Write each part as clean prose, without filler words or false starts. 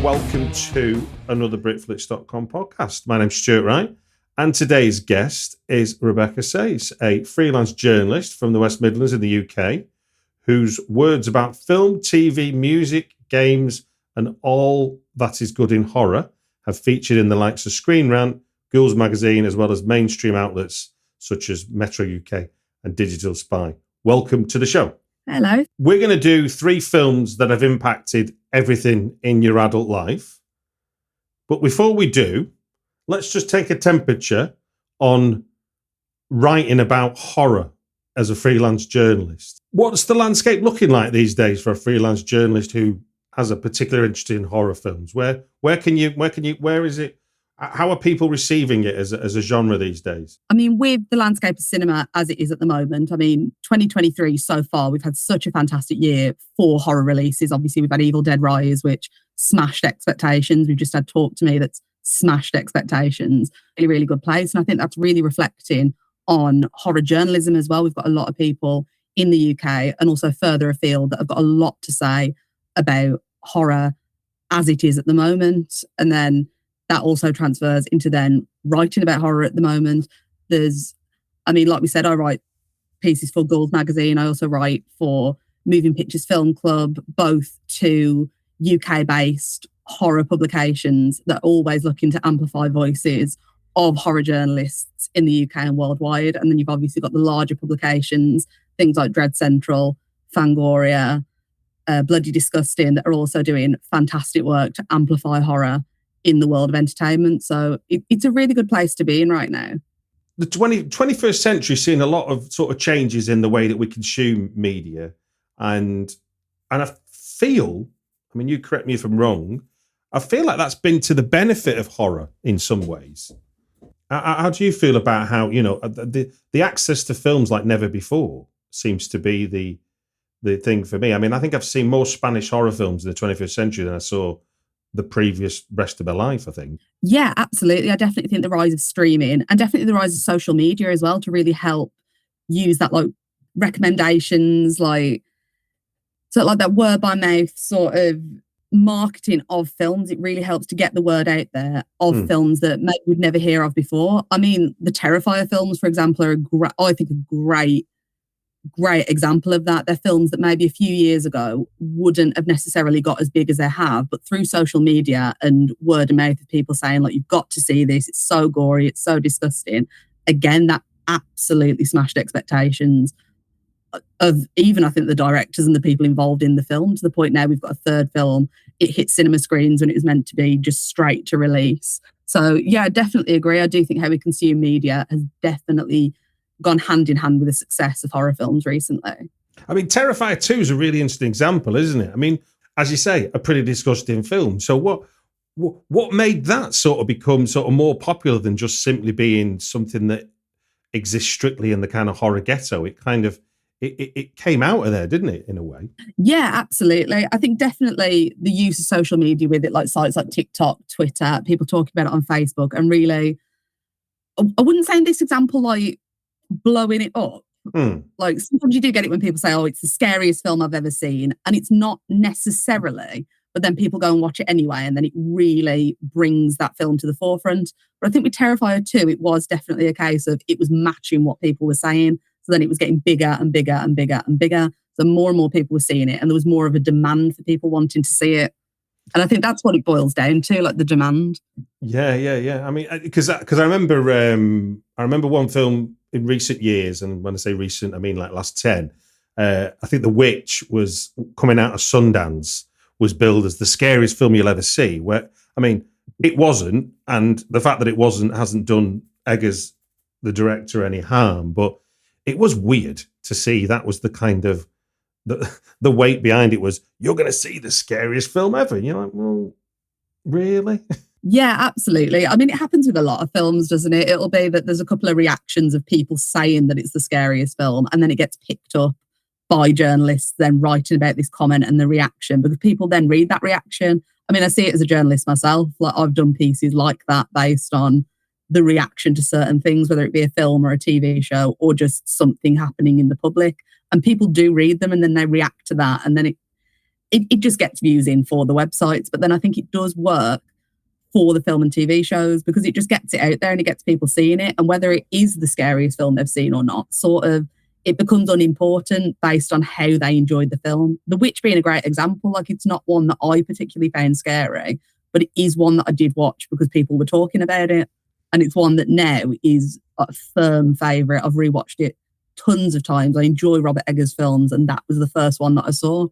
welcome to another Britflix.com podcast. My name's Stuart Wright, and today's guest is Rebecca Sayce, a freelance journalist from the West Midlands in the UK, whose words about film, TV, music, games, and all that is good in horror have featured in the likes of Screenwriter, Ghouls magazine, as well as mainstream outlets such as Metro UK and Digital Spy. Welcome to the show. Hello. We're going to do 3 films that have impacted everything in your adult life. But before we do, let's just take a temperature on writing about horror as a freelance journalist. What's the landscape looking like these days for a freelance journalist who has a particular interest in horror films? Where is it? How are people receiving it as a genre these days? I mean, with the landscape of cinema as it is at the moment, I mean, 2023 so far, we've had such a fantastic year for horror releases. Obviously, we've had Evil Dead Rise, which smashed expectations. We've just had Talk to Me that's smashed expectations. Really, really good place. And I think that's really reflecting on horror journalism as well. We've got a lot of people in the UK and also further afield that have got a lot to say about horror as it is at the moment. And then that also transfers into then writing about horror at the moment. Like we said, I write pieces for Ghouls magazine. I also write for Moving Pictures Film Club, both 2 UK-based horror publications that are always looking to amplify voices of horror journalists in the UK and worldwide. And then you've obviously got the larger publications, things like Dread Central, Fangoria, Bloody Disgusting, that are also doing fantastic work to amplify horror in the world of entertainment. So it's a really good place to be in right now. The 21st century is seeing a lot of sort of changes in the way that we consume media. And I feel, I mean, you correct me if I'm wrong, I feel like that's been to the benefit of horror in some ways. How do you feel about how, the access to films like never before seems to be the thing for me? I mean, I think I've seen more Spanish horror films in the 21st century than I saw the previous rest of my life, I think. Yeah, absolutely. I definitely think the rise of streaming and definitely the rise of social media as well to really help use that, like, recommendations, like that word by mouth sort of marketing of films. It really helps to get the word out there of films that maybe we'd never hear of before. I mean, the Terrifier films, for example, are a great example of that. They're films that maybe a few years ago wouldn't have necessarily got as big as they have, but through social media and word of mouth of people saying, like, you've got to see this, it's so gory, it's so disgusting. Again, that absolutely smashed expectations of even, I think, the directors and the people involved in the film, to the point now we've got a 3rd film. It hit cinema screens when it was meant to be just straight to release. So yeah, I definitely agree. I do think how we consume media has definitely gone hand in hand with the success of horror films recently. I mean, Terrifier 2 is a really interesting example, isn't it? I mean, as you say, a pretty disgusting film. So what made that sort of become sort of more popular than just simply being something that exists strictly in the kind of horror ghetto? It kind of, it came out of there, didn't it, in a way? Yeah, absolutely. I think definitely the use of social media with it, like sites like TikTok, Twitter, people talking about it on Facebook, and really, I wouldn't say in this example, like, blowing it up. Like, sometimes you do get it when people say, oh, it's the scariest film I've ever seen, and it's not necessarily, but then people go and watch it anyway, and then it really brings that film to the forefront. But I think with Terrifier 2, it was definitely a case of it was matching what people were saying, so then it was getting bigger and bigger and bigger and bigger, so more and more people were seeing it, and there was more of a demand for people wanting to see it. And I think that's what it boils down to, like the demand. Yeah. I mean, because I remember one film in recent years, and when I say recent, I mean like last 10. I think The Witch was coming out of Sundance, was billed as the scariest film you'll ever see. Where, I mean, it wasn't, and the fact that it wasn't hasn't done Eggers, the director, any harm. But it was weird to see that was the kind of the weight behind it was, you're going to see the scariest film ever. And you're like, well, really? Yeah, absolutely. I mean, it happens with a lot of films, doesn't it? It'll be that there's a couple of reactions of people saying that it's the scariest film, and then it gets picked up by journalists then writing about this comment and the reaction, because people then read that reaction. I mean, I see it as a journalist myself. Like, I've done pieces like that based on the reaction to certain things, whether it be a film or a TV show or just something happening in the public. And people do read them and then they react to that. And then it just gets views in for the websites. But then I think it does work for the film and TV shows because it just gets it out there and it gets people seeing it. And whether it is the scariest film they've seen or not, sort of, it becomes unimportant based on how they enjoyed the film. The Witch being a great example, like it's not one that I particularly found scary, but it is one that I did watch because people were talking about it. And it's one that now is a firm favourite. I've rewatched it tons of times. I enjoy Robert Eggers' films, and that was the first one that I saw.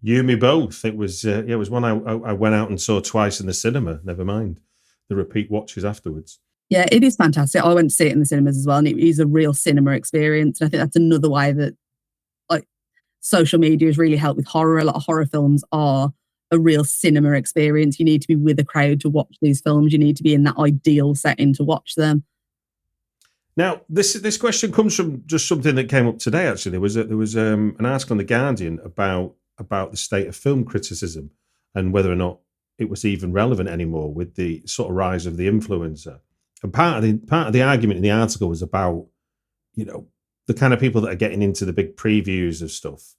You and me both. It was it was one I went out and saw twice in the cinema. Never mind the repeat watches afterwards. Yeah, it is fantastic. I went to see it in the cinemas as well, and it is a real cinema experience. And I think that's another way that like social media has really helped with horror. A lot of horror films are a real cinema experience. You need to be with a crowd to watch these films. You need to be in that ideal setting to watch them. Now, this question comes from just something that came up today. Actually, there was an article in the Guardian about the state of film criticism and whether or not it was even relevant anymore with the sort of rise of the influencer. And part of the argument in the article was about, the kind of people that are getting into the big previews of stuff.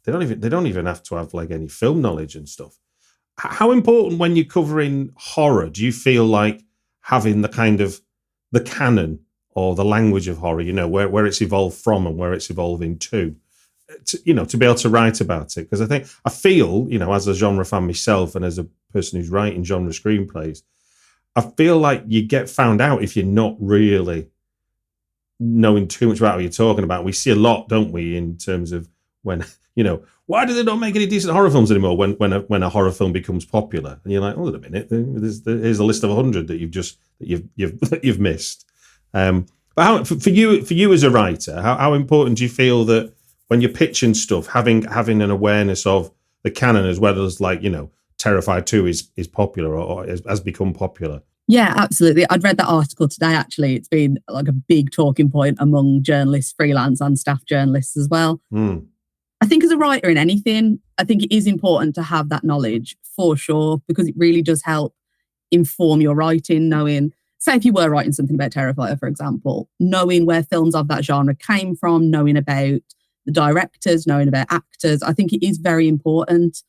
They don't even have to have like any film knowledge and stuff. How important when you're covering horror do you feel like having the kind of the canon or the language of horror, where it's evolved from and where it's evolving to be able to write about it? Because I feel, as a genre fan myself and as a person who's writing genre screenplays, I feel like you get found out if you're not really knowing too much about what you're talking about. We see a lot, don't we, in terms of when, why do they not make any decent horror films anymore when a horror film becomes popular? And you're like, hold on a minute, here's a list of 100 that you've missed. But how, for you as a writer, how important do you feel that when you're pitching stuff, having an awareness of the canon as well as Terrifier 2 is popular or has become popular? Yeah, absolutely. I'd read that article today, actually. It's been like a big talking point among journalists, freelance and staff journalists as well. I think as a writer in anything, I think it is important to have that knowledge for sure, because it really does help inform your writing, knowing, say if you were writing something about Terrifier, for example, knowing where films of that genre came from, knowing about the directors, knowing about actors. I think it is very important.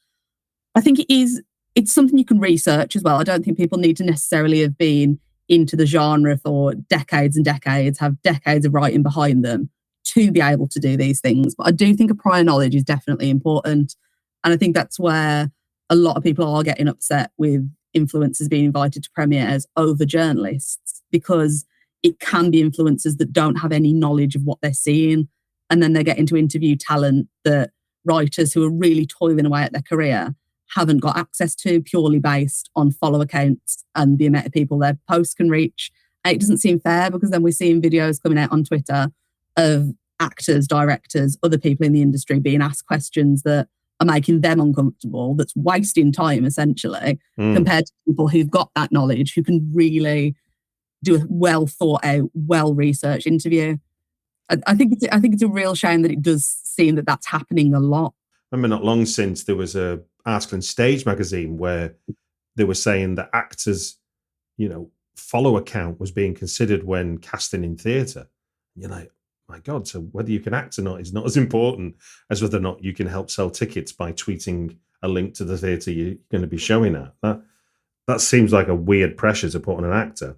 I think it's something you can research as well. I don't think people need to necessarily have been into the genre for decades and decades, have decades of writing behind them to be able to do these things. But I do think a prior knowledge is definitely important. And I think that's where a lot of people are getting upset with influencers being invited to premieres over journalists, because it can be influencers that don't have any knowledge of what they're seeing. And then they get into interview talent that writers who are really toiling away at their career haven't got access to, purely based on follow accounts and the amount of people their posts can reach. And it doesn't seem fair, because then we're seeing videos coming out on Twitter of actors, directors, other people in the industry being asked questions that are making them uncomfortable, that's wasting time essentially, compared to people who've got that knowledge, who can really do a well thought out, well researched interview. I think it's a real shame that it does seem that that's happening a lot. I remember not long since there was a article in Stage magazine where they were saying that actors, follow account was being considered when casting in theatre. You're like, my God, so whether you can act or not is not as important as whether or not you can help sell tickets by tweeting a link to the theatre you're going to be showing at. That seems like a weird pressure to put on an actor.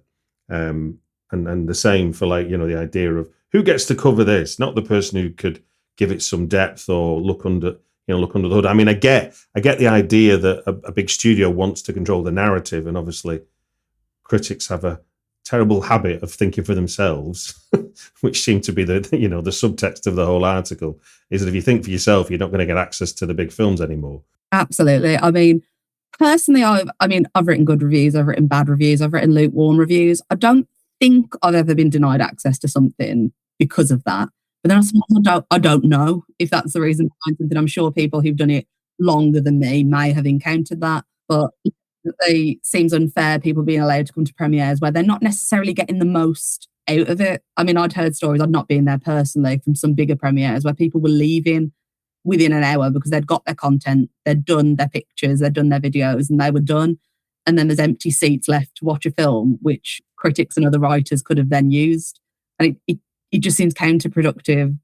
And the same for the idea of who gets to cover this, not the person who could give it some depth or look under the hood. I mean, I get the idea that a big studio wants to control the narrative, and obviously critics have a terrible habit of thinking for themselves, which seemed to be the subtext of the whole article, is that if you think for yourself, you're not going to get access to the big films anymore. Absolutely. I mean, personally, I've written good reviews, I've written bad reviews, I've written lukewarm reviews. I don't think I've ever been denied access to something because of that. But then I don't know if that's the reason behind something. I'm sure people who've done it longer than me may have encountered that, but it seems unfair, people being allowed to come to premieres where they're not necessarily getting the most out of it. I mean, I'd heard stories, I'd not been there personally, from some bigger premieres where people were leaving within an hour because they'd got their content, they'd done their pictures, they'd done their videos, and they were done. And then there's empty seats left to watch a film, which critics and other writers could have then used. And it just seems counterproductive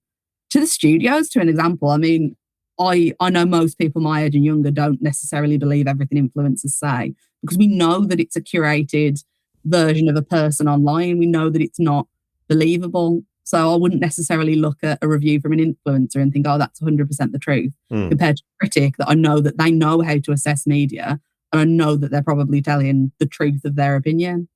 to the studios, to an example. I mean, I know most people my age and younger don't necessarily believe everything influencers say, because we know that it's a curated version of a person online. We know that it's not believable. So I wouldn't necessarily look at a review from an influencer and think, oh, that's 100% the truth, compared to a critic that I know that they know how to assess media, and I know that they're probably telling the truth of their opinion.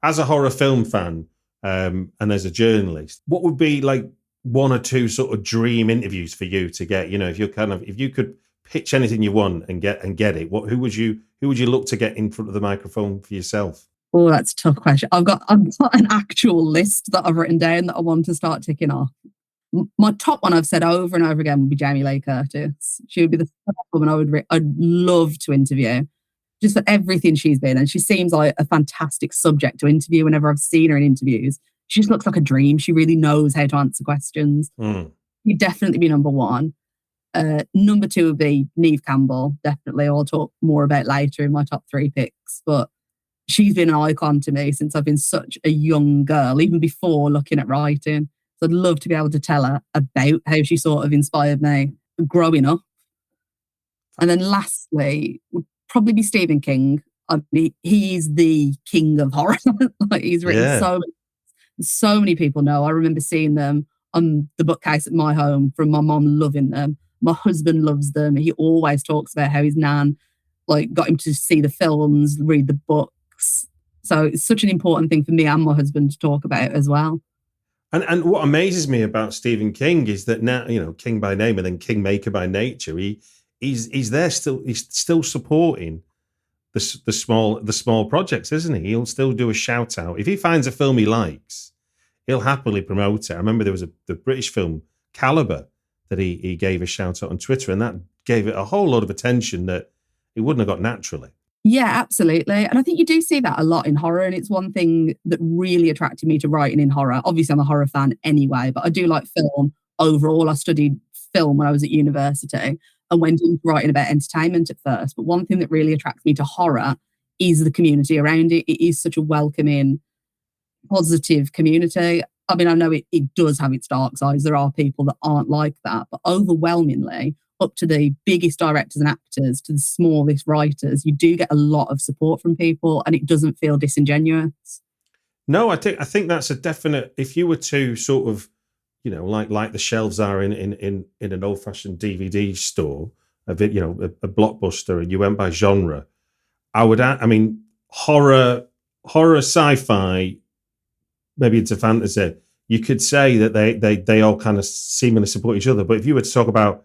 As a horror film fan, and as a journalist, what would be like one or two sort of dream interviews for you to get? You know, if you could pitch anything you want and get it, who would you look to get in front of the microphone for yourself? Oh, that's a tough question. I've got an actual list that I've written down that I want to start ticking off. My top one I've said over and over again would be Jamie Lee Curtis. She would be the first woman I'd love to interview, just for everything she's been. And she seems like a fantastic subject to interview whenever I've seen her in interviews. She just looks like a dream. She really knows how to answer questions. She'd definitely be number one. Number two would be Neve Campbell, definitely. I'll talk more about later in my top three picks. But she's been an icon to me since I've been such a young girl, even before looking at writing. So I'd love to be able to tell her about how she sort of inspired me growing up. And then lastly would probably be Stephen King. I mean, he's the king of horror. Like, he's written so many people know. I remember seeing them on the bookcase at my home, from my mom loving them. My husband loves them. He always talks about how his nan got him to see the films, read the books. So it's such an important thing for me and my husband to talk about as well. And what amazes me about Stephen King is that now, you know, King by name and then Kingmaker by nature, he's there still. He's still supporting the small projects, isn't he? He'll still do a shout out if he finds a film he likes. He'll happily promote it. I remember there was the British film Caliber that he gave a shout out on Twitter, and that gave it a whole lot of attention that it wouldn't have got naturally. Yeah, absolutely. And I think you do see that a lot in horror. And it's one thing that really attracted me to writing in horror. Obviously, I'm a horror fan anyway, but I do like film overall. I studied film when I was at university and went into writing about entertainment at first. But one thing that really attracts me to horror is the community around it. It is such a welcoming, positive community. I mean, I know it does have its dark sides. There are people that aren't like that, but overwhelmingly, up to the biggest directors and actors to the smallest writers, you do get a lot of support from people, and it doesn't feel disingenuous. No, I think that's a definite. If you were to sort of, you know, like the shelves are in an old fashioned DVD store, a blockbuster, and you went by genre, I mean, horror, sci-fi, maybe into fantasy. You could say that they all kind of seemingly support each other. But if you were to talk about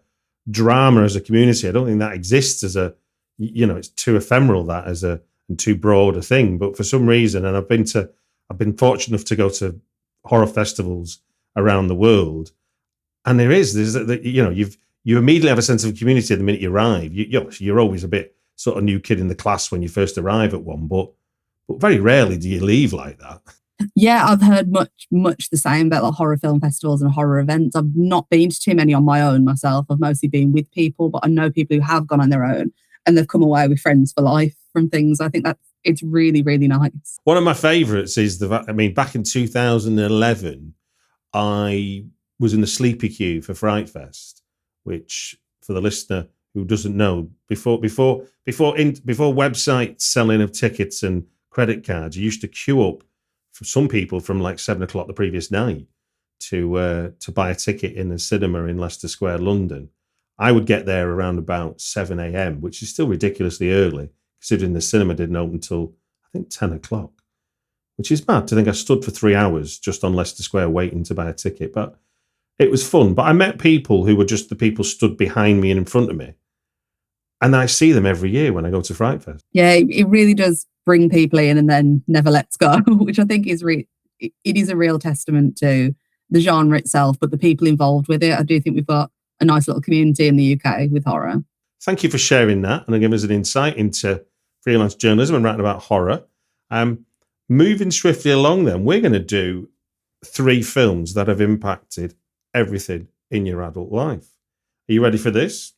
drama as a community, I don't think that exists as a, you know, it's too ephemeral and too broad a thing. But for some reason, and I've been fortunate enough to go to horror festivals around the world, and there's you know, you immediately have a sense of community the minute you arrive. You're always a bit sort of new kid in the class when you first arrive at one, but very rarely do you leave like that. Yeah, I've heard much the same about like horror film festivals and horror events. I've not been to too many on my own myself. I've mostly been with people, but I know people who have gone on their own and they've come away with friends for life from things. I think it's really, really nice. One of my favourites is back in 2011, I was in the sleepy queue for Fright Fest, which, for the listener who doesn't know, before websites selling of tickets and credit cards, you used to queue up for some people from like 7 o'clock the previous night to buy a ticket in a cinema in Leicester Square, London. I would get there around about 7 a.m., which is still ridiculously early, considering the cinema didn't open until, I think, 10 o'clock, which is mad to think I stood for 3 hours just on Leicester Square waiting to buy a ticket. But it was fun. But I met people who were just the people stood behind me and in front of me. And I see them every year when I go to Fright Fest. Yeah, it really does bring people in and then never lets go, which I think is it is a real testament to the genre itself, but the people involved with it. I do think we've got a nice little community in the UK with horror. Thank you for sharing that and giving us an insight into freelance journalism and writing about horror. Moving swiftly along then, we're going to do 3 films that have impacted everything in your adult life. Are you ready for this?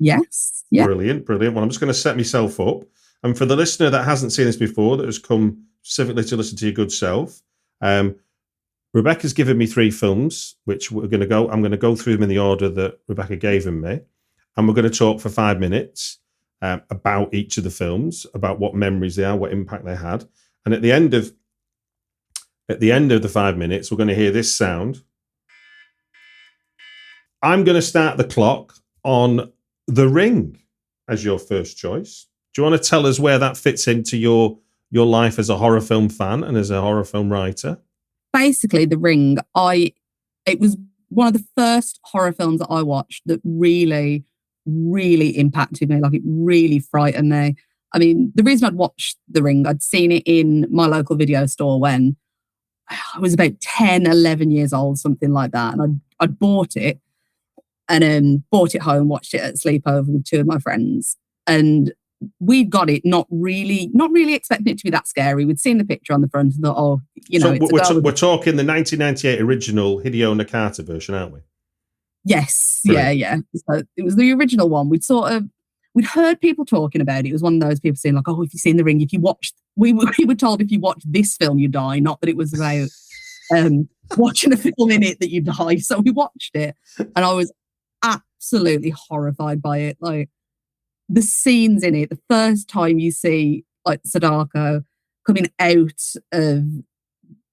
Yes. Yeah. Brilliant. Well, I'm just going to set myself up. And for the listener that hasn't seen this before, that has come specifically to listen to your good self, Rebecca's given me 3 films, which I'm going to go through them in the order that Rebecca gave them me. and we're going to talk for 5 minutes about each of the films, about what memories they are, what impact they had. And at the end of the 5 minutes, we're going to hear this sound. I'm going to start the clock on The Ring as your first choice. Do you want to tell us where that fits into your life as a horror film fan and as a horror film writer? Basically, The Ring, it was one of the first horror films that I watched that really, really impacted me. Like, it really frightened me. I mean, the reason I'd watched The Ring, I'd seen it in my local video store when I was about 10, 11 years old, something like that. And I'd bought it and brought it home, watched it at sleepover with two of my friends. And we got it not really expecting it to be that scary. We'd seen the picture on the front and thought, oh, so it's we're talking the 1998 original Hideo Nakata version, aren't we? Yes. Brilliant. Yeah. So it was the original one. We'd heard people talking about it. It was one of those people saying like, oh, if you've seen The Ring, if you watched, we were told if you watch this film, you die. Not that it was about watching a film in it that you die. So we watched it and I was absolutely horrified by it. Like, the scenes in it, the first time you see like Sadako coming out of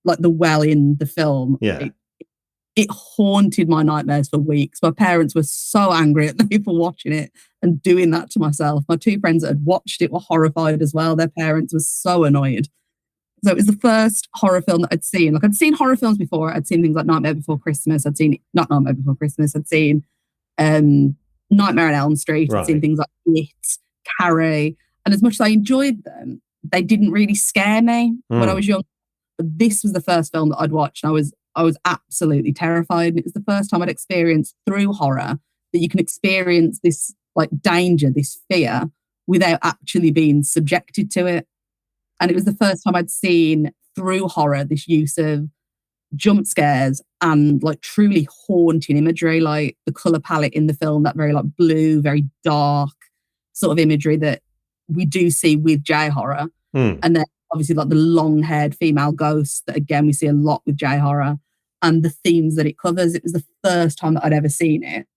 like the well in the film, it haunted my nightmares for weeks. My parents were so angry at me for watching it and doing that to myself. My two friends that had watched it were horrified as well. Their parents were so annoyed. So it was the first horror film that I'd seen. Like, I'd seen horror films before. I'd seen things like Nightmare Before Christmas. I'd seen Nightmare on Elm Street. Right. I'd seen things like It, Carrie. And as much as I enjoyed them, they didn't really scare me when I was young. But this was the first film that I'd watched. And I was absolutely terrified. And it was the first time I'd experienced through horror that you can experience this like danger, this fear, without actually being subjected to it. And it was the first time I'd seen through horror this use of jump scares and like truly haunting imagery, like the color palette in the film, that very like blue, very dark sort of imagery that we do see with J horror. And then obviously like the long haired female ghosts that again we see a lot with J horror, and the themes that it covers. It was the first time that I'd ever seen it.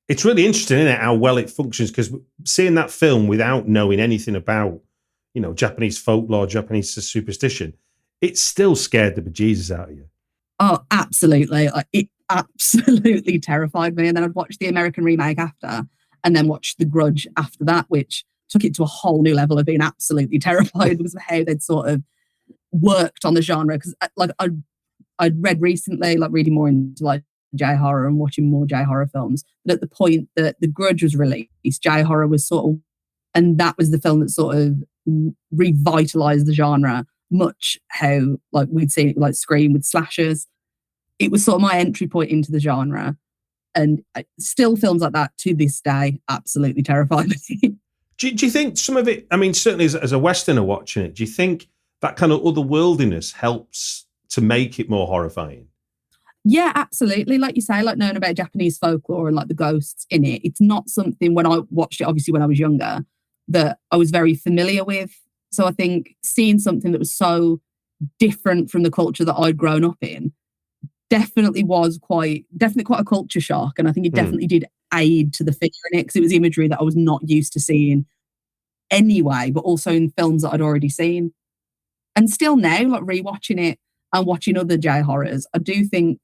It's really interesting, isn't it, how well it functions, because seeing that film without knowing anything about, Japanese folklore, Japanese superstition, it still scared the bejesus out of you. Oh, absolutely. It absolutely terrified me. And then I'd watch the American remake after, and then watch The Grudge after that, which took it to a whole new level of being absolutely terrified because of how they'd sort of worked on the genre. Because like I'd read recently, like reading more into like J horror and watching more J horror films, but at the point that The Grudge was released, J horror was sort of, and that was the film that sort of revitalized the genre, much how like we'd seen it like Scream with slashers. It was sort of my entry point into the genre, and still films like that to this day absolutely terrify me. Do you think some of it, I mean, certainly as a Westerner watching it, do you think that kind of otherworldliness helps to make it more horrifying? Yeah, absolutely. Like you say, like knowing about Japanese folklore and like the ghosts in it, it's not something when I watched it, obviously when I was younger, that I was very familiar with. So I think seeing something that was so different from the culture that I'd grown up in definitely quite a culture shock. And I think it definitely did aid to the fear in it, because it was imagery that I was not used to seeing anyway, but also in films that I'd already seen. And still now, like rewatching it and watching other J horrors, I do think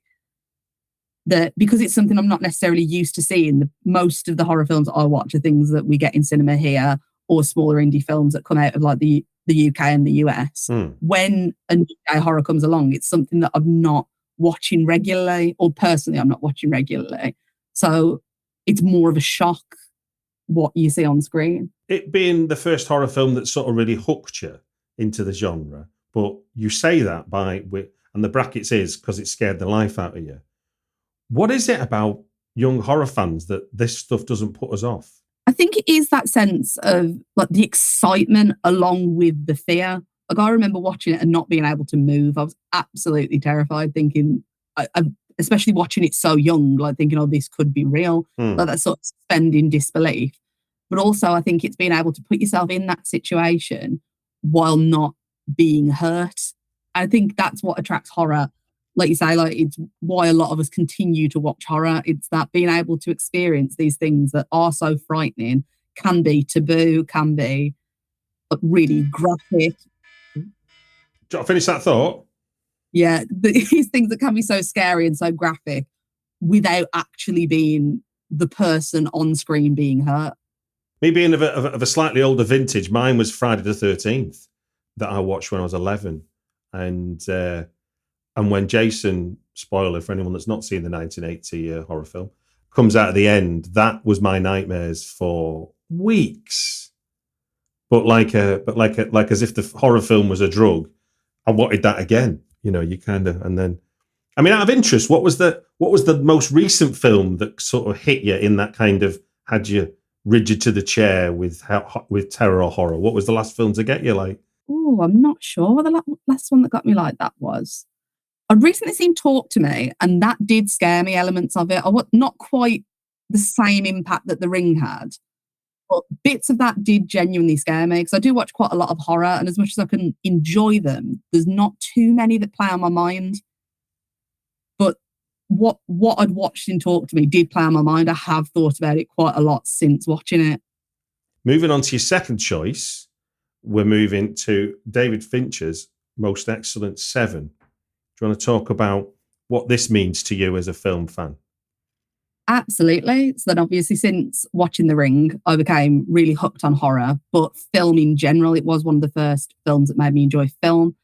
that because it's something I'm not necessarily used to seeing, most of the horror films I watch are things that we get in cinema here or smaller indie films that come out of like the UK and the US. When a new J horror comes along, it's something that I'm not watching regularly, or personally I'm not watching regularly. So it's more of a shock what you see on screen. It being the first horror film that sort of really hooked you into the genre, but you say that and the brackets is because it scared the life out of you. What is it about young horror fans that this stuff doesn't put us off? I think it is that sense of like the excitement along with the fear. Like I remember watching it and not being able to move. I was absolutely terrified, thinking, especially watching it so young, like thinking, oh, this could be real. Like that sort of suspending disbelief. But also I think it's being able to put yourself in that situation while not being hurt. I think that's what attracts horror like you say, like it's why a lot of us continue to watch horror. It's that being able to experience these things that are so frightening, can be taboo, can be really graphic. Do I finish that thought? Yeah, these things that can be so scary and so graphic without actually being the person on screen being hurt. Me being of a slightly older vintage, mine was Friday the 13th that I watched when I was 11. And when Jason, spoiler for anyone that's not seen the 1980 horror film, comes out at the end, that was my nightmares for weeks. But like as if the horror film was a drug, I wanted that again. You kind of, and then, I mean, out of interest, what was the most recent film that sort of hit you in that kind of had you rigid to the chair with terror or horror? What was the last film to get you like? Oh, I'm not sure what the last one that got me like that was. I'd recently seen Talk to Me, and that did scare me, elements of it. I was not quite the same impact that The Ring had, but bits of that did genuinely scare me, because I do watch quite a lot of horror, and as much as I can enjoy them, there's not too many that play on my mind. But what I'd watched in Talk to Me did play on my mind. I have thought about it quite a lot since watching it. Moving on to your second choice, we're moving to David Fincher's Most Excellent 7. Do you want to talk about what this means to you as a film fan? Absolutely. So then obviously since watching The Ring, I became really hooked on horror, but film in general, it was one of the first films that made me enjoy film.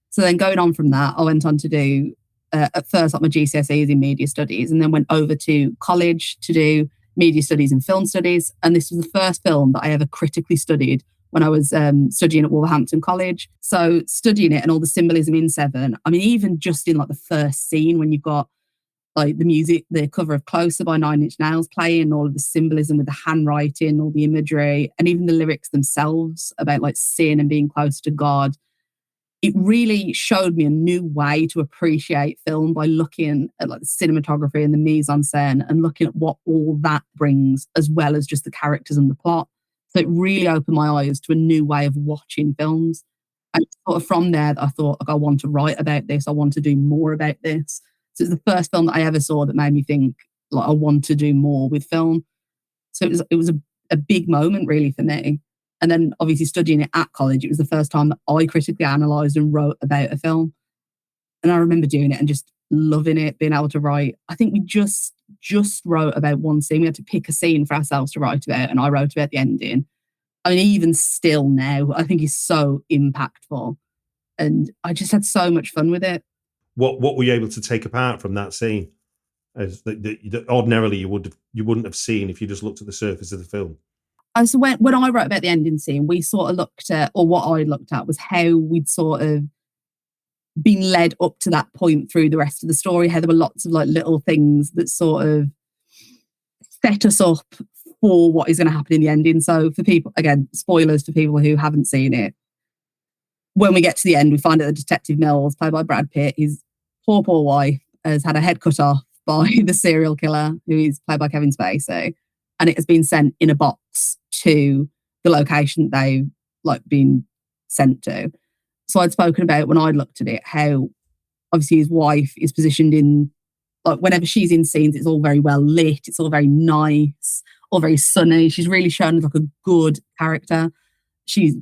So then going on from that, I went on to do, at first, like my GCSEs in media studies, and then went over to college to do media studies and film studies. And this was the first film that I ever critically studied when I was studying at Wolverhampton College. So studying it and all the symbolism in Seven, I mean, even just in like the first scene when you've got like the music, the cover of Closer by Nine Inch Nails playing, all of the symbolism with the handwriting, all the imagery, and even the lyrics themselves about like sin and being close to God. It really showed me a new way to appreciate film by looking at like the cinematography and the mise-en-scène and looking at what all that brings, as well as just the characters and the plot. So it really opened my eyes to a new way of watching films. And sort of from there, I thought, like, I want to write about this. I want to do more about this. So it's the first film that I ever saw that made me think, like, I want to do more with film. So it was a big moment really for me. And then obviously studying it at college, it was the first time that I critically analysed and wrote about a film. And I remember doing it and just loving it, being able to write. I think we just wrote about one scene. We had to pick a scene for ourselves to write about, and I wrote about the ending. I mean, even still now, I think it's so impactful. And I just had so much fun with it. What were you able to take apart from that scene, as that ordinarily you wouldn't have seen if you just looked at the surface of the film? So when I wrote about the ending scene, we sort of looked at, or what I looked at was how we'd sort of been led up to that point through the rest of the story, how there were lots of like little things that sort of set us up for what is going to happen in the ending. So for people, again, spoilers for people who haven't seen it, when we get to the end, we find out that Detective Mills, played by Brad Pitt, his poor wife has had her head cut off by the serial killer, who is played by Kevin Spacey, and it has been sent in a box to the location that they've like been sent to. So I'd spoken about, when I looked at it, how obviously his wife is positioned in, like, whenever she's in scenes, it's all very well lit, it's all very nice, all very sunny. She's really shown as like a good character. She's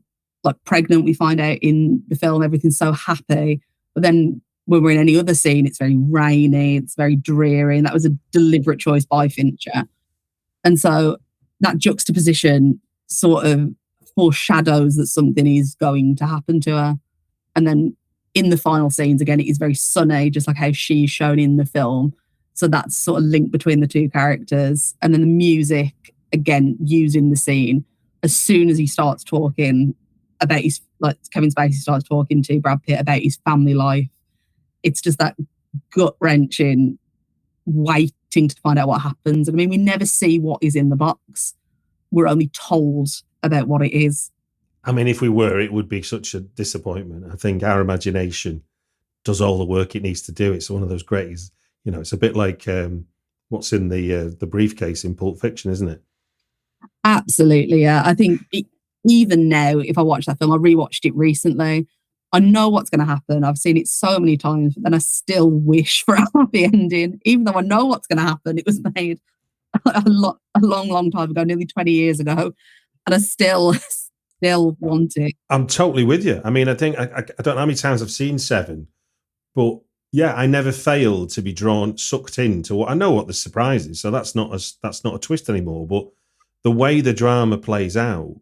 like pregnant, we find out in the film, everything's so happy. But then when we're in any other scene, it's very rainy, it's very dreary. And that was a deliberate choice by Fincher. And so that juxtaposition sort of foreshadows that something is going to happen to her. And then in the final scenes, again, it is very sunny, just like how she's shown in the film. So that's sort of linked between the two characters. And then the music, again, used in the scene. As soon as he starts talking about his, like Kevin Spacey starts talking to Brad Pitt about his family life, it's just that gut-wrenching waiting to find out what happens. And I mean, we never see what is in the box. We're only told about what it is. I mean, if we were, it would be such a disappointment. I think our imagination does all the work it needs to do. It's one of those great, it's a bit like what's in the briefcase in Pulp Fiction, isn't it? Absolutely, yeah. I think even now, if I watch that film, I rewatched it recently, I know what's going to happen. I've seen it so many times, but then I still wish for a happy ending, even though I know what's going to happen. It was made a long time ago, nearly 20 years ago, and I still want it. I'm totally with you. I mean, I think I don't know how many times I've seen Seven, but yeah, I never fail to be sucked into what I know what the surprise is. So that's not a twist anymore. But the way the drama plays out,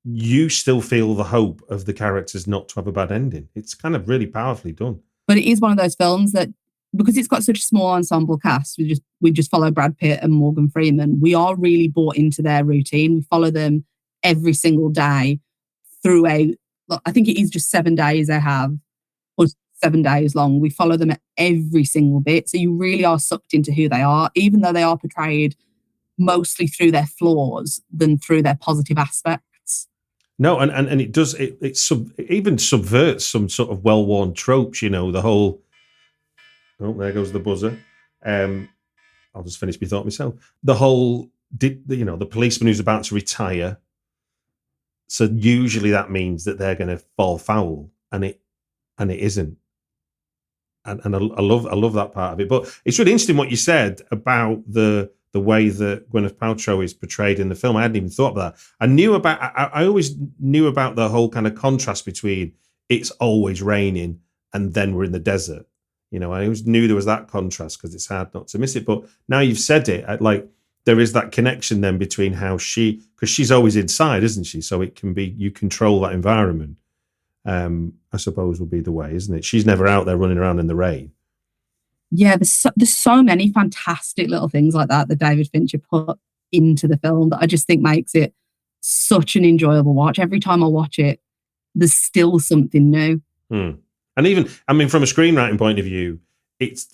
you still feel the hope of the characters not to have a bad ending. It's kind of really powerfully done. But it is one of those films that, because it's got such a small ensemble cast, we just follow Brad Pitt and Morgan Freeman. We are really bought into their routine. We follow them every single day through I think it is just 7 days they have, or 7 days long. We follow them at every single bit. So you really are sucked into who they are, even though they are portrayed mostly through their flaws than through their positive aspects. No, and it does, it even subverts some sort of well-worn tropes, the whole, oh, there goes the buzzer. I'll just finish my thought myself. The whole, the policeman who's about to retire. So usually that means that they're going to fall foul, and it isn't. And I love that part of it. But it's really interesting what you said about the way that Gwyneth Paltrow is portrayed in the film. I hadn't even thought about that. I always knew about the whole kind of contrast between it's always raining and then we're in the desert. I always knew there was that contrast because it's hard not to miss it. But now you've said it, there is that connection then between how because she's always inside, isn't she? So it can be, you control that environment, I suppose would be the way, isn't it? She's never out there running around in the rain. Yeah, there's so many fantastic little things like that David Fincher put into the film that I just think makes it such an enjoyable watch. Every time I watch it, there's still something new. And even, I mean, from a screenwriting point of view, it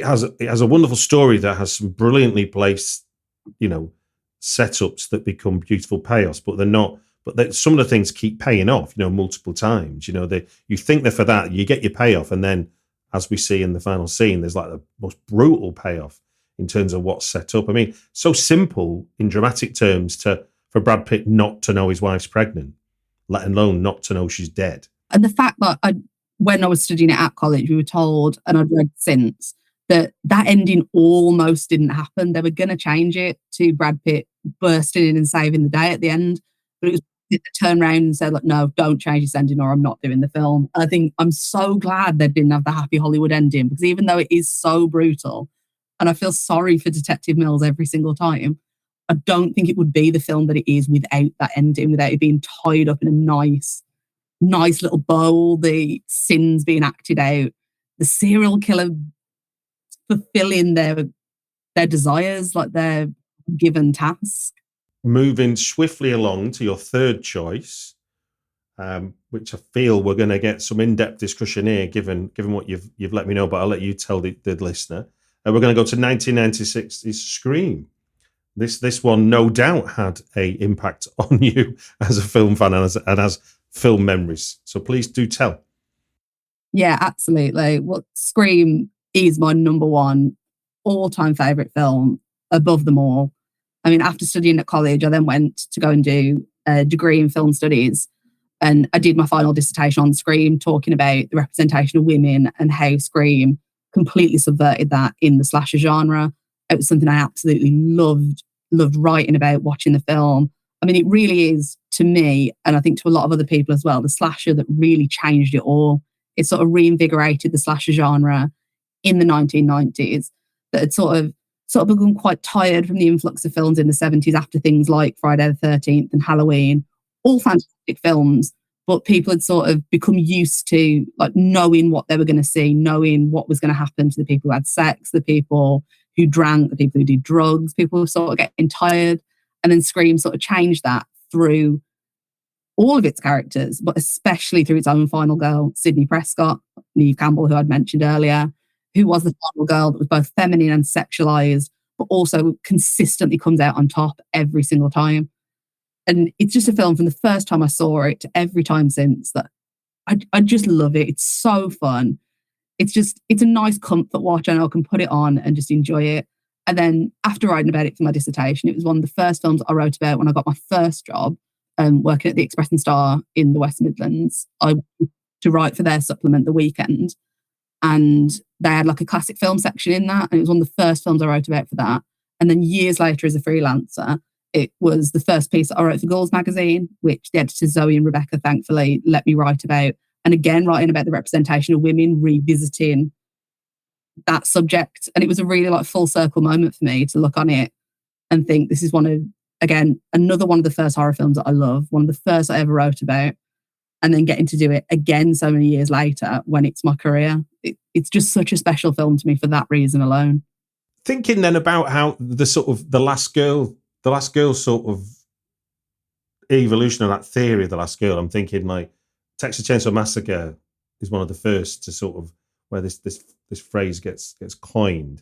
has a wonderful story that has some brilliantly placed, setups that become beautiful payoffs, but they're not. But some of the things keep paying off, multiple times. You think they're for that, you get your payoff, and then, as we see in the final scene, there's like the most brutal payoff in terms of what's set up. I mean, so simple in dramatic terms for Brad Pitt not to know his wife's pregnant, let alone not to know she's dead. And the fact that when I was studying it at college, we were told, and I'd read since, that ending almost didn't happen. They were going to change it to Brad Pitt bursting in and saving the day at the end. But it was they turned around and said, no, don't change this ending or I'm not doing the film. And I think I'm so glad they didn't have the happy Hollywood ending, because even though it is so brutal, and I feel sorry for Detective Mills every single time, I don't think it would be the film that it is without that ending, without it being tied up in a nice little bow, the sins being acted out, the serial killer fulfilling their desires, like their given task. Moving swiftly along to your third choice, which I feel we're going to get some in-depth discussion here, given what you've let me know, but I'll let you tell the listener. We're going to go to 1996's Scream. This one no doubt had a impact on you as a film fan and as film memories. So please do tell. Yeah, absolutely. Well, Scream is my number one all-time favourite film, above them all. I mean, after studying at college, I then went to go and do a degree in film studies. And I did my final dissertation on Scream, talking about the representation of women and how Scream completely subverted that in the slasher genre. It was something I absolutely loved writing about, watching the film. I mean, it really is, to me, and I think to a lot of other people as well, the slasher that really changed it all. It sort of reinvigorated the slasher genre in the 1990s that had sort of become quite tired from the influx of films in the 70s after things like Friday the 13th and Halloween, all fantastic films, but people had sort of become used to knowing what they were going to see, knowing what was going to happen to the people who had sex, the people who drank, the people who did drugs. People were sort of getting tired. And then Scream sort of changed that through all of its characters, but especially through its own final girl, Sydney Prescott, Neve Campbell, who I'd mentioned earlier, who was the final girl that was both feminine and sexualized, but also consistently comes out on top every single time. And it's just a film from the first time I saw it to every time since that I just love it. It's so fun. It's a nice comfort watch, and I can put it on and just enjoy it. And then after writing about it for my dissertation, it was one of the first films I wrote about when I got my first job. working at the Express and Star in the West Midlands, I went to write for their supplement The Weekend, and they had like a classic film section in that, and it was one of the first films I wrote about for that. And then years later, as a freelancer, it was the first piece that I wrote for Ghouls magazine, which the editors Zoe and Rebecca thankfully let me write about. And again, writing about the representation of women, revisiting that subject. And it was a really like full circle moment for me to look on it and think this is another one of the first horror films that I love, one of the first I ever wrote about, and then getting to do it again so many years later when it's my career. It's just such a special film to me for that reason alone. Thinking then about how the last girl sort of evolution of that theory of the last girl, I'm thinking like Texas Chainsaw Massacre is one of the first to sort of where this phrase gets coined.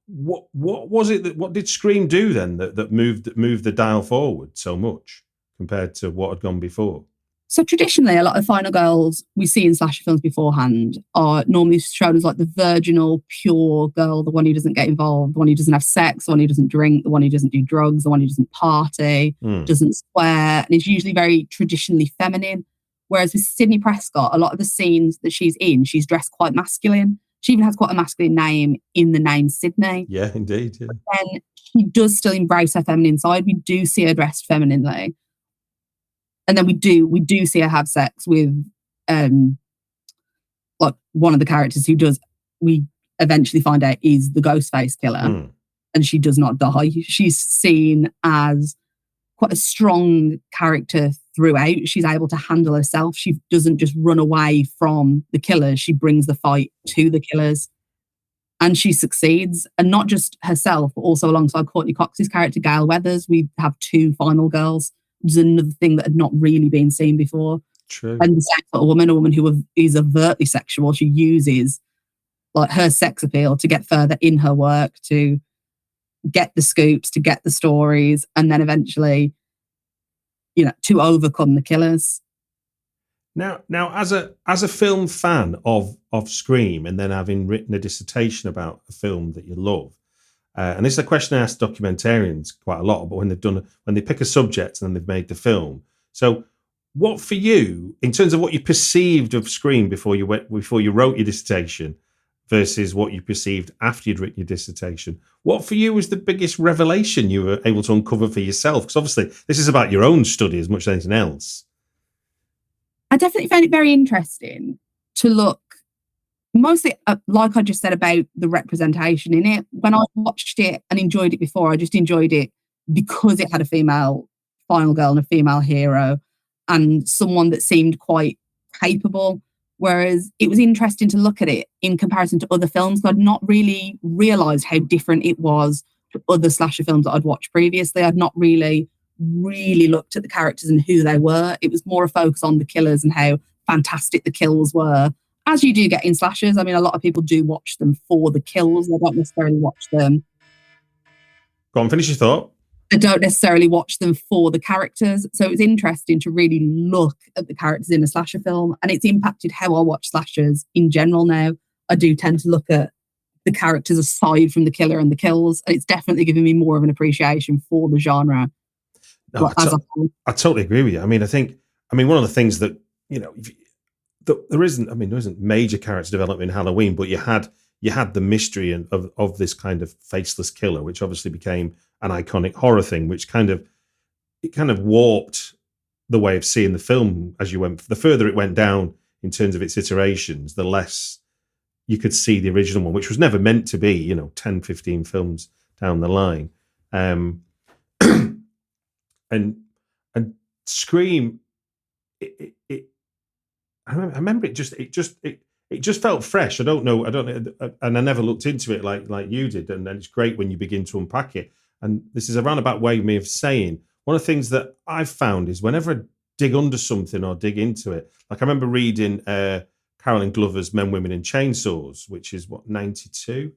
What was it what did Scream do then that moved the dial forward so much compared to what had gone before? So traditionally, a lot of final girls we see in slasher films beforehand are normally shown as like the virginal, pure girl, the one who doesn't get involved, the one who doesn't have sex, the one who doesn't drink, the one who doesn't do drugs, the one who doesn't party, doesn't swear, and is usually very traditionally feminine. Whereas with Sidney Prescott, a lot of the scenes that she's in, she's dressed quite masculine. She even has quite a masculine name in the name Sydney. Yeah, indeed. Yeah. But then she does still embrace her feminine side. We do see her dressed femininely. And then we do see her have sex with like one of the characters who we eventually find out is the Ghostface killer. And she does not die. She's seen as quite a strong character throughout. She's able to handle herself. She doesn't just run away from the killers. She brings the fight to the killers. And she succeeds. And not just herself, but also alongside Courtney Cox's character, Gail Weathers, we have two final girls, which is another thing that had not really been seen before. True. And the same sort of woman, a woman who is overtly sexual. She uses like her sex appeal to get further in her work, to get the scoops, to get the stories, and then eventually, to overcome the killers. Now, as a film fan of Scream, and then having written a dissertation about a film that you love, and this is a question I ask documentarians quite a lot, but when they pick a subject and then they've made the film. So, what for you, in terms of what you perceived of Scream before you wrote your dissertation, versus what you perceived after you'd written your dissertation, what for you was the biggest revelation you were able to uncover for yourself? Because obviously, this is about your own study as much as anything else. I definitely found it very interesting to look, mostly like I just said about the representation in it. When I watched it and enjoyed it before, I just enjoyed it because it had a female final girl and a female hero and someone that seemed quite capable. Whereas it was interesting to look at it in comparison to other films. I'd not really realised how different it was to other slasher films that I'd watched previously. I'd not really looked at the characters and who they were. It was more a focus on the killers and how fantastic the kills were, as you do get in slashers. I mean, a lot of people do watch them for the kills. They don't necessarily watch them. Go on, finish your thought. They don't necessarily watch them for the characters. So it was interesting to really look at the characters in a slasher film, and it's impacted how I watch slashers in general now. I do tend to look at the characters aside from the killer and the kills, and it's definitely given me more of an appreciation for the genre. No, I totally agree with you. I mean, one of the things that, there isn't major character development in Halloween, but you had the mystery of this kind of faceless killer, which obviously became an iconic horror thing, which kind of warped the way of seeing the film as you went. The further it went down in terms of its iterations, the less you could see the original one, which was never meant to be, 10, 15 films down the line. And Scream, I remember it just felt fresh. I don't know, and I never looked into it like you did. And then it's great when you begin to unpack it. And this is a roundabout way of me of saying, one of the things that I've found is whenever I dig under something or dig into it, like I remember reading Carolyn Glover's Men, Women and Chainsaws, which is 92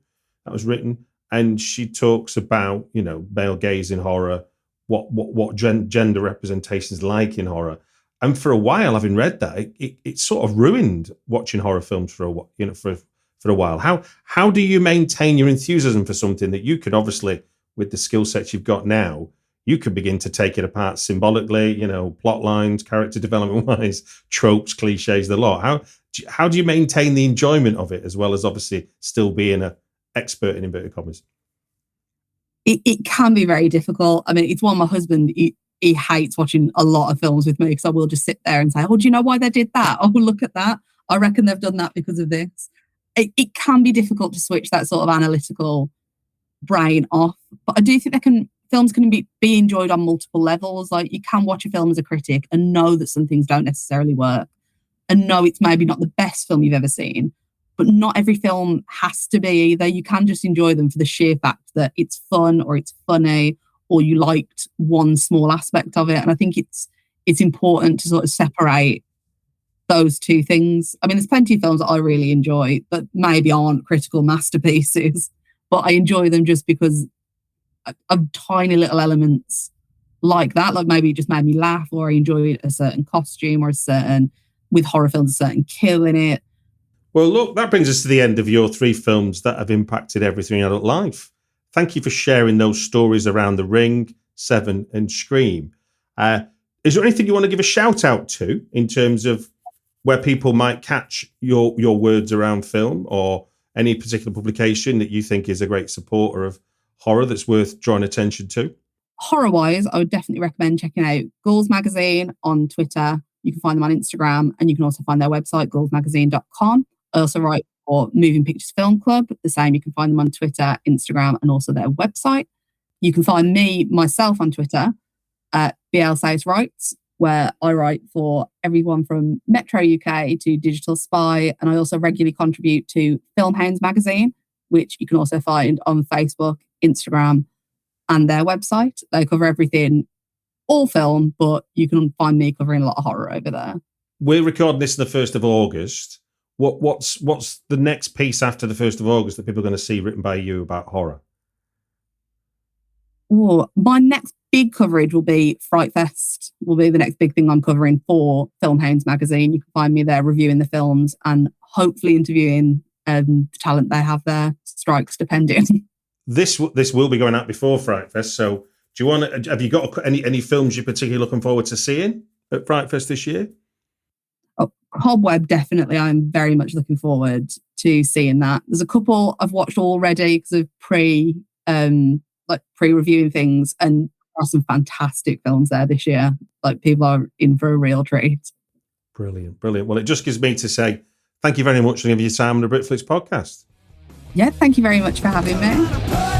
that was written. And she talks about, male gaze in horror, what gender representation is like in horror. And for a while, having read that, it sort of ruined watching horror films for a while. How do you maintain your enthusiasm for something that you could obviously, with the skill sets you've got now, you could begin to take it apart symbolically, plot lines, character development wise, tropes, cliches, the lot. How do you maintain the enjoyment of it, as well as obviously still being an expert in inverted commas? It can be very difficult. I mean, it's one my husband, he hates watching a lot of films with me, because I will just sit there and say, oh, do you know why they did that? Oh, look at that. I reckon they've done that because of this. It can be difficult to switch that sort of analytical brain off. But I do think films can be enjoyed on multiple levels. Like, you can watch a film as a critic and know that some things don't necessarily work, and know it's maybe not the best film you've ever seen. But not every film has to be either. You can just enjoy them for the sheer fact that it's fun, or it's funny, or you liked one small aspect of it. And I think it's important to sort of separate those two things. I mean, there's plenty of films that I really enjoy that maybe aren't critical masterpieces, but I enjoy them just because of tiny little elements like that. Like, maybe it just made me laugh, or I enjoyed a certain costume, or with horror films, a certain kill in it. Well, look, that brings us to the end of your 3 films that have impacted everything in adult life. Thank you for sharing those stories around The Ring, Seven, and Scream. Is there anything you want to give a shout out to in terms of where people might catch your words around film, or any particular publication that you think is a great supporter of horror that's worth drawing attention to? Horror-wise, I would definitely recommend checking out Ghouls magazine on Twitter. You can find them on Instagram, and you can also find their website, ghoulsmagazine.com. I also write for Moving Pictures Film Club. The same, you can find them on Twitter, Instagram, and also their website. You can find myself on Twitter at Sayce Writes, where I write for everyone from Metro UK to Digital Spy. And I also regularly contribute to Hounds magazine, which you can also find on Facebook, Instagram, and their website. They cover everything, all film, but you can find me covering a lot of horror over there. We're recording this on the 1st of August. What's the next piece after the 1st of August that people are going to see written by you about horror? Oh, my next big coverage will be Fright Fest. Will be the next big thing I'm covering for Hounds magazine. You can find me there reviewing the films and hopefully interviewing the talent they have there, strikes depending. This will be going out before Fright Fest. So have you got any films you're particularly looking forward to seeing at Fright Fest this year? Oh, Cobweb, definitely. I'm very much looking forward to seeing that. There's a couple I've watched already because of pre-reviewing things, and there are some fantastic films there this year. Like, people are in for a real treat. Brilliant. Well, it just gives me to say thank you very much for giving your time on the Britflix podcast. Yeah, thank you very much for having me.